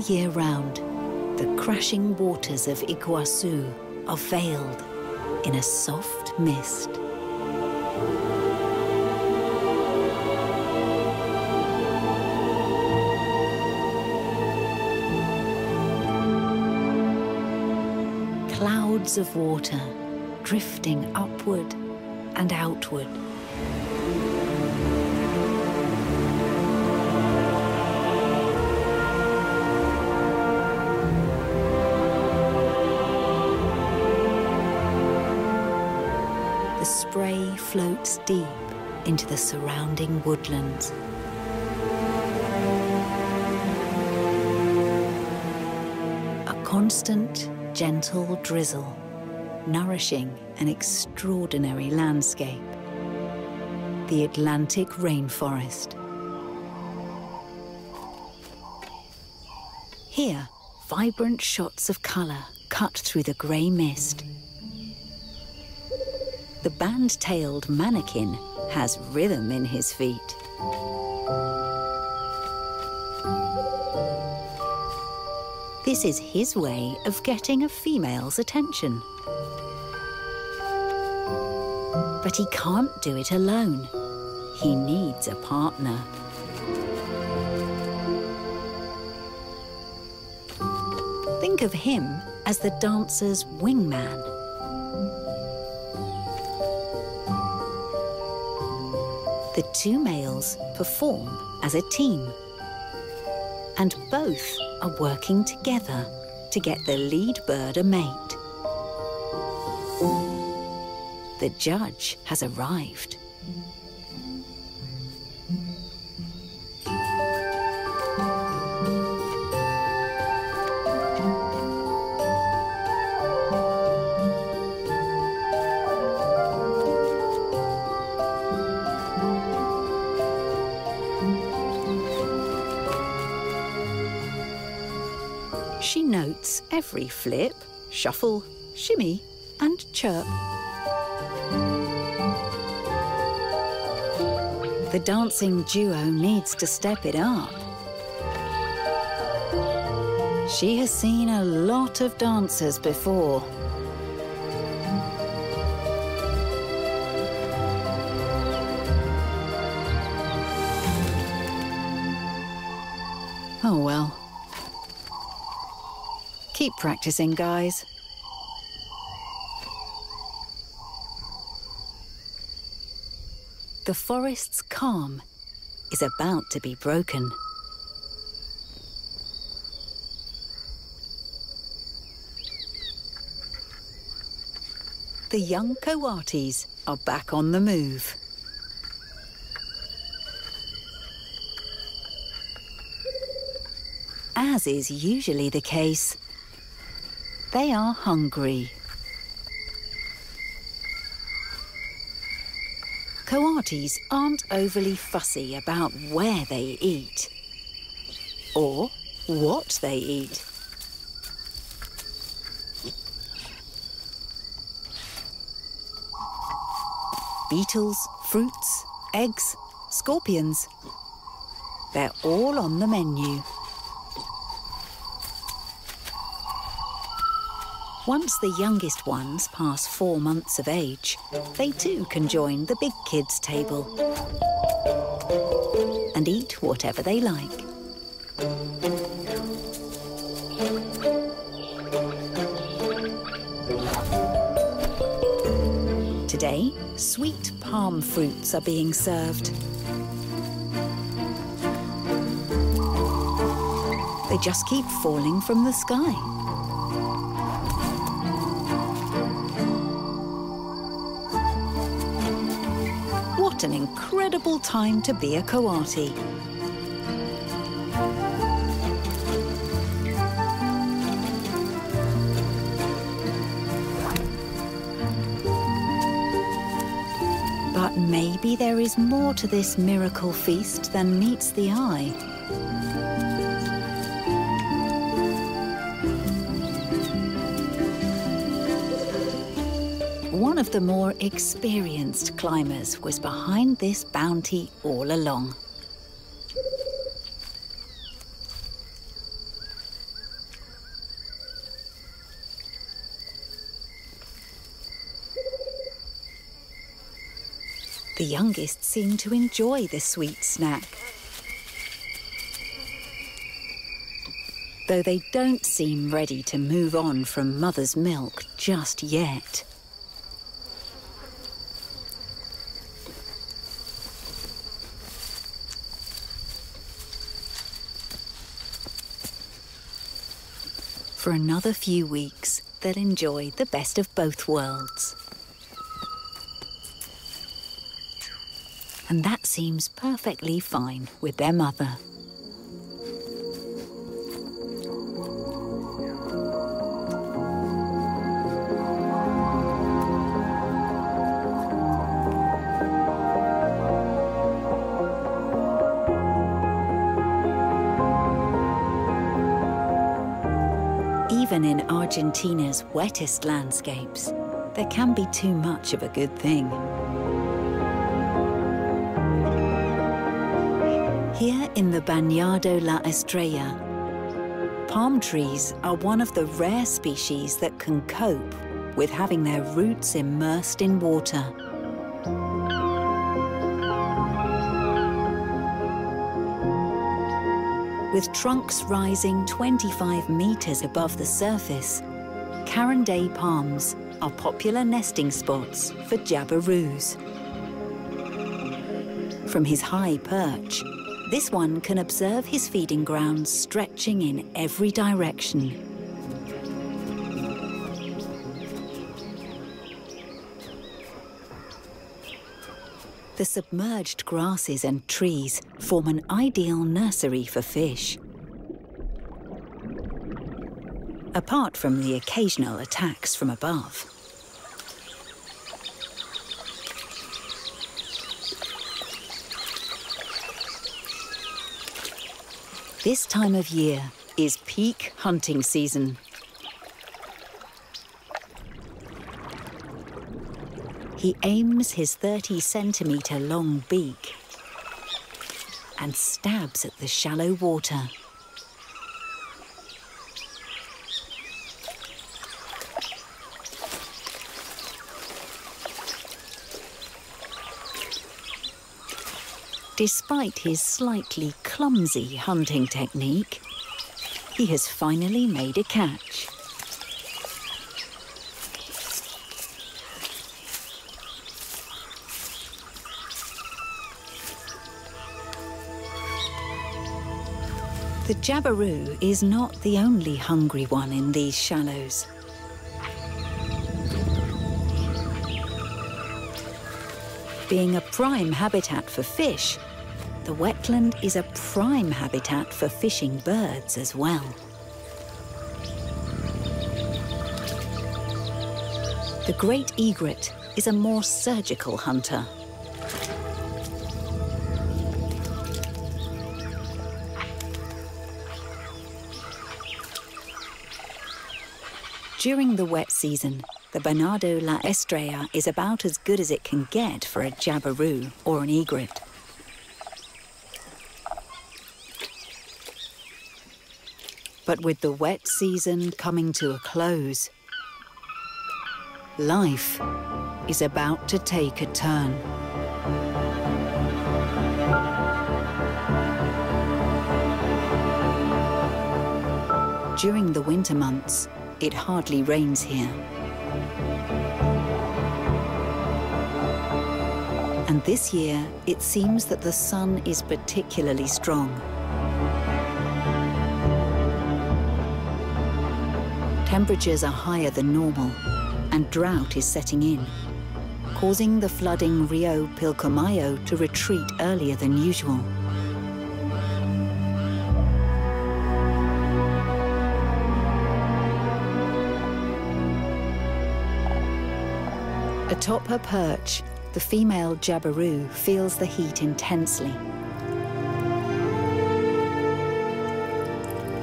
All year round, the crashing waters of Iguazu are veiled in a soft mist. Clouds of water drifting upward and outward. The spray floats deep into the surrounding woodlands. A constant, gentle drizzle, nourishing an extraordinary landscape. The Atlantic rainforest. Here, vibrant shots of colour cut through the grey mist. The band-tailed mannequin has rhythm in his feet. This is his way of getting a female's attention. But he can't do it alone. He needs a partner. Think of him as the dancer's wingman. The two males perform as a team, and both are working together to get the lead bird a mate. The judge has arrived. She notes every flip, shuffle, shimmy, and chirp. The dancing duo needs to step it up. She has seen a lot of dancers before. Oh well. Keep practicing, guys. The forest's calm is about to be broken. The young coatis are back on the move. As is usually the case, they are hungry. Coatis aren't overly fussy about where they eat or what they eat. Beetles, fruits, eggs, scorpions. They're all on the menu. Once the youngest ones pass 4 months of age, they too can join the big kids' table and eat whatever they like. Today, sweet palm fruits are being served. They just keep falling from the sky. What an incredible time to be a coati. But maybe there is more to this miracle feast than meets the eye. One of the more experienced climbers was behind this bounty all along. The youngest seem to enjoy the sweet snack, though they don't seem ready to move on from mother's milk just yet. For another few weeks, they'll enjoy the best of both worlds. And that seems perfectly fine with their mother. Even in Argentina's wettest landscapes, there can be too much of a good thing. Here in the Bañado La Estrella, palm trees are one of the rare species that can cope with having their roots immersed in water. With trunks rising 25 meters above the surface, Caranday palms are popular nesting spots for jabiroos. From his high perch, this one can observe his feeding grounds stretching in every direction. The submerged grasses and trees form an ideal nursery for fish. Apart from the occasional attacks from above. This time of year is peak hunting season. He aims his 30-centimetre long beak and stabs at the shallow water. Despite his slightly clumsy hunting technique, he has finally made a catch. The jabiru is not the only hungry one in these shallows. Being a prime habitat for fish, the wetland is a prime habitat for fishing birds as well. The great egret is a more surgical hunter. During the wet season, the Bañado La Estrella is about as good as it can get for a jabiru or an egret. But with the wet season coming to a close, life is about to take a turn. During the winter months, it hardly rains here. And this year, it seems that the sun is particularly strong. Temperatures are higher than normal, and drought is setting in, causing the flooding Rio Pilcomayo to retreat earlier than usual. Atop her perch, the female jabiru feels the heat intensely.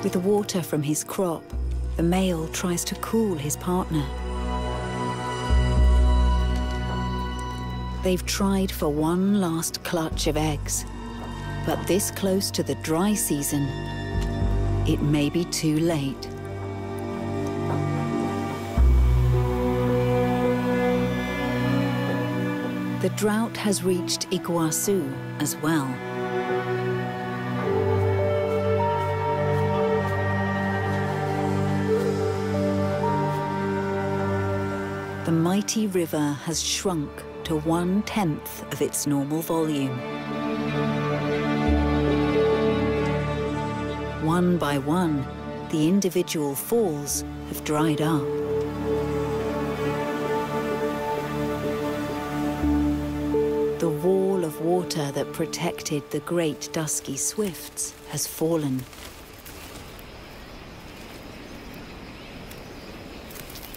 With the water from his crop, the male tries to cool his partner. They've tried for one last clutch of eggs, but this close to the dry season, it may be too late. The drought has reached Iguazu as well. The mighty river has shrunk to 1/10 of its normal volume. One by one, the individual falls have dried up. The wall of water that protected the great dusky swifts has fallen.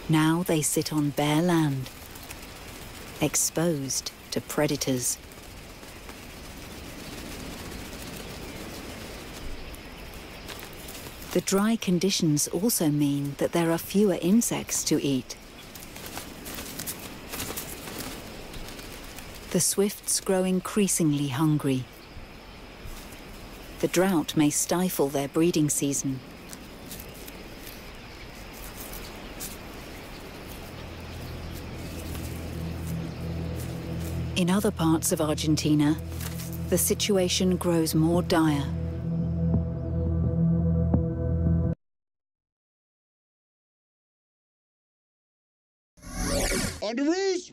Now they sit on bare land, exposed to predators. The dry conditions also mean that there are fewer insects to eat. The swifts grow increasingly hungry. The drought may stifle their breeding season. In other parts of Argentina, the situation grows more dire. On the rouge!